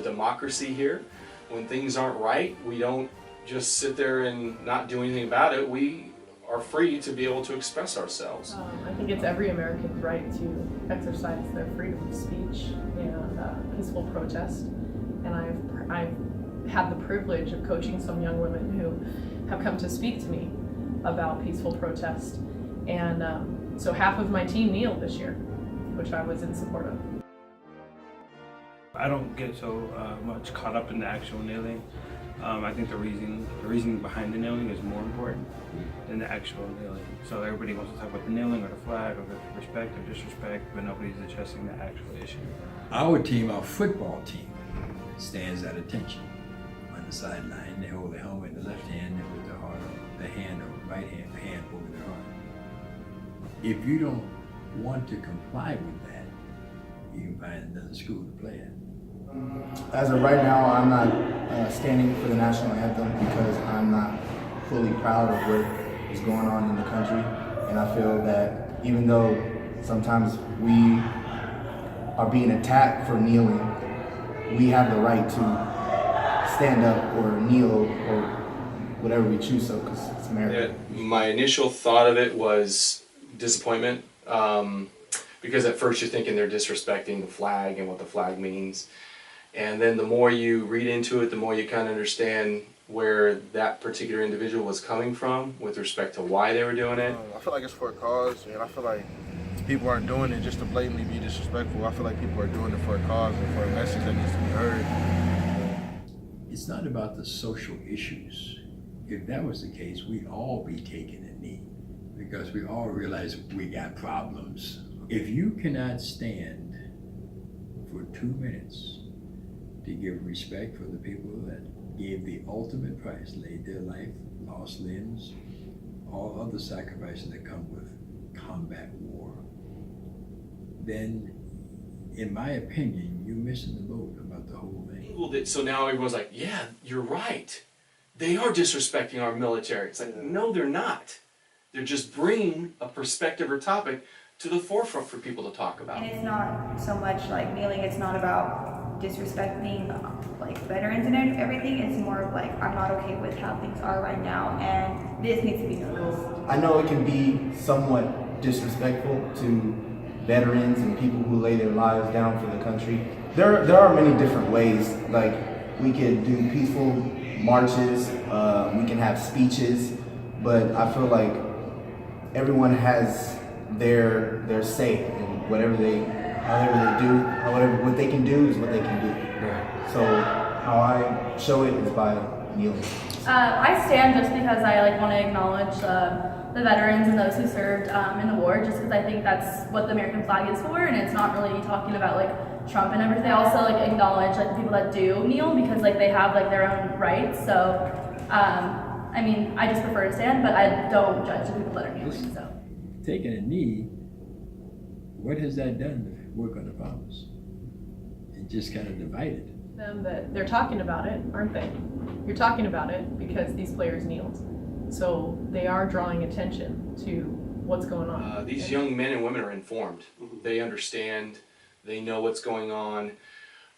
a democracy here. When things aren't right, we don't just sit there and not do anything about it. We are free to be able to express ourselves. I think it's every American's right to exercise their freedom of speech and peaceful protest. And I've had the privilege of coaching some young women who have come to speak to me about peaceful protest. And so half of my team kneeled this year, which I was in support of. I don't get so much caught up in the actual kneeling. I think the reason behind the kneeling is more important than the actual kneeling. So everybody wants to talk about the kneeling or the flag or the respect or disrespect, but nobody's addressing the actual issue. Our team, our football team, stands at attention on the sideline. They hold their helmet in the left hand with the heart, the hand or right hand over their heart. If you don't want to comply with that, you can find another school to play at. As of right now, I'm not standing for the national anthem because I'm not fully proud of what is going on in the country. And I feel that even though sometimes we are being attacked for kneeling, we have the right to stand up or kneel or whatever we choose so, because it's America. My initial thought of it was disappointment, because at first you're thinking they're disrespecting the flag and what the flag means. And then the more you read into it, the more you kind of understand where that particular individual was coming from with respect to why they were doing it. I feel like it's for a cause, and I feel like people aren't doing it just to blatantly be disrespectful. I feel like people are doing it for a cause and for a message that needs to be heard. It's not about the social issues. If that was the case, we'd all be taking a knee because we all realize we got problems. If you cannot stand for 2 minutes to give respect for the people that gave the ultimate price, laid their life, lost limbs, all other sacrifices that come with combat war, then in my opinion, you're missing the boat about the whole thing. So now everyone's like, yeah, you're right. They are disrespecting our military. It's like, no, they're not. They're just bringing a perspective or topic to the forefront for people to talk about. And it's not so much like kneeling, it's not about disrespecting like veterans and everything. It's more of like, I'm not okay with how things are right now and this needs to be noticed. I know it can be somewhat disrespectful to veterans and people who lay their lives down for the country. There are many different ways. Like, we could do peaceful marches, we can have speeches, but I feel like everyone has their say in whatever they do, what they can do is what they can do. Right. So how I show it is by kneeling. I stand just because I want to acknowledge the veterans and those who served in the war, just because I think that's what the American flag is for, and it's not really talking about Trump and everything. I also acknowledge the people that do kneel because they have their own rights. So I mean, I just prefer to stand, but I don't judge the people that are kneeling. So taking a knee, what has that done to work on the problems? It just kind of divided. Them that they're talking about it, aren't they? You're talking about it because these players kneeled. So they are drawing attention to what's going on. These young men and women are informed. They understand. They know what's going on.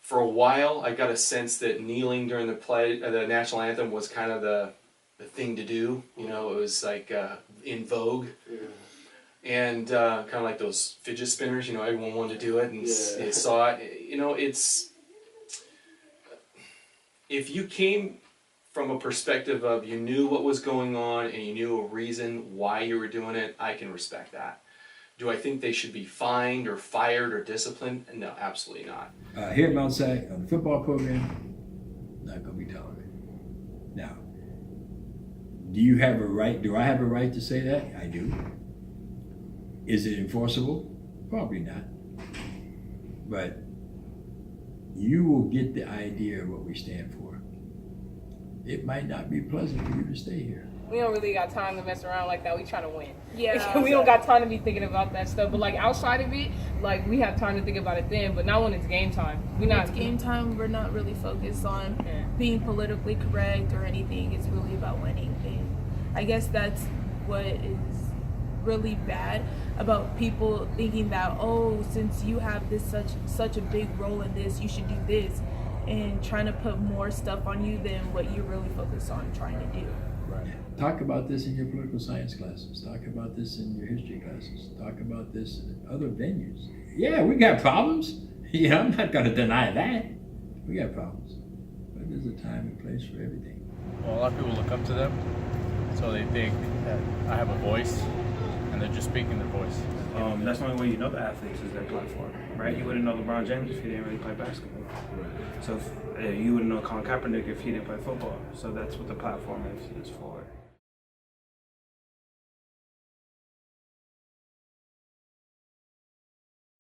For a while, I got a sense that kneeling during the national anthem was kind of the thing to do. You know, it was in vogue. Yeah. And kind of like those fidget spinners, everyone wanted to do it and saw it. If you came from a perspective of you knew what was going on and you knew a reason why you were doing it, I can respect that. Do I think they should be fined or fired or disciplined? No, absolutely not. Here at Mount SAC, on the football program, not going to be tolerated. Now, do I have a right to say that? I do. Is it enforceable? Probably not. But you will get the idea of what we stand for. It might not be pleasant for you to stay here. We don't really got time to mess around like that. We trying to win. Yeah. We don't got time to be thinking about that stuff. But outside of it, we have time to think about it then. But not when it's game time. It's game time. We're not really focused on being politically correct or anything. It's really about winning. And I guess that's what is really bad about people thinking that, oh, since you have this such a big role in this, you should do this. and trying to put more stuff on you than what you really focus on trying to do. Talk about this in your political science classes. Talk about this in your history classes. Talk about this in other venues. Yeah, we got problems. Yeah, I'm not going to deny that. We got problems. But there's a time and place for everything. Well, a lot of people look up to them, so they think that I have a voice, and they're just speaking their voice. That's the only way you know the athletes is their platform, right? You wouldn't know LeBron James if he didn't really play basketball. So you wouldn't know Colin Kaepernick if he didn't play football. So that's what the platform is for.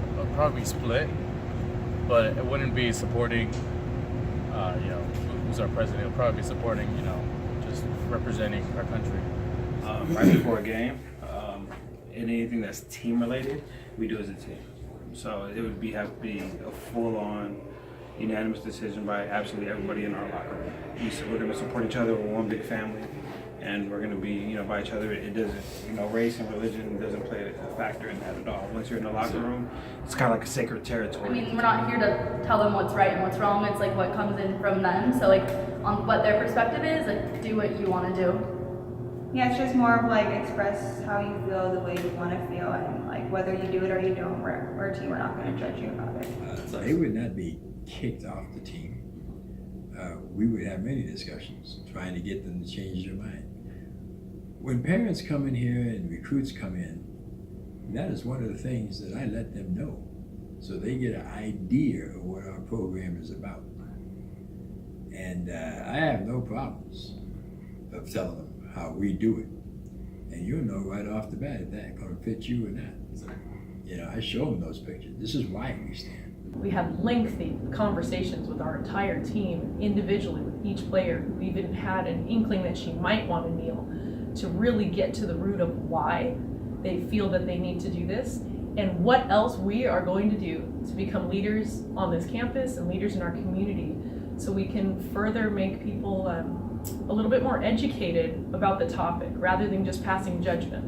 It'll probably be split, but it wouldn't be supporting, who's our president. It'll probably be supporting, just representing our country. Right before a game, and anything that's team related, we do as a team. So it would have to be a full-on, unanimous decision by absolutely everybody in our locker room. We're going to support each other. We're one big family, and we're going to be, by each other. It doesn't, race and religion doesn't play a factor in that at all. Once you're in the locker room, it's kind of like a sacred territory. I mean, we're not here to tell them what's right and what's wrong. It's like what comes in from them. So like on what their perspective is, like do what you want to do. Yeah, it's just more of like express how you feel the way you want to feel, and like whether you do it or you don't, we're a team, we're not going to judge you about it. They would not be kicked off the team. We would have many discussions trying to get them to change their mind. When parents come in here and recruits come in, that is one of the things that I let them know, so they get an idea of what our program is about. And I have no problems of telling them how we do it. And you'll know right off the bat if that's going to fit you or not. I show them those pictures. This is why we stand. We had lengthy conversations with our entire team, individually with each player who even had an inkling that she might want to kneel, to really get to the root of why they feel that they need to do this and what else we are going to do to become leaders on this campus and leaders in our community, so we can further make people a little bit more educated about the topic rather than just passing judgment.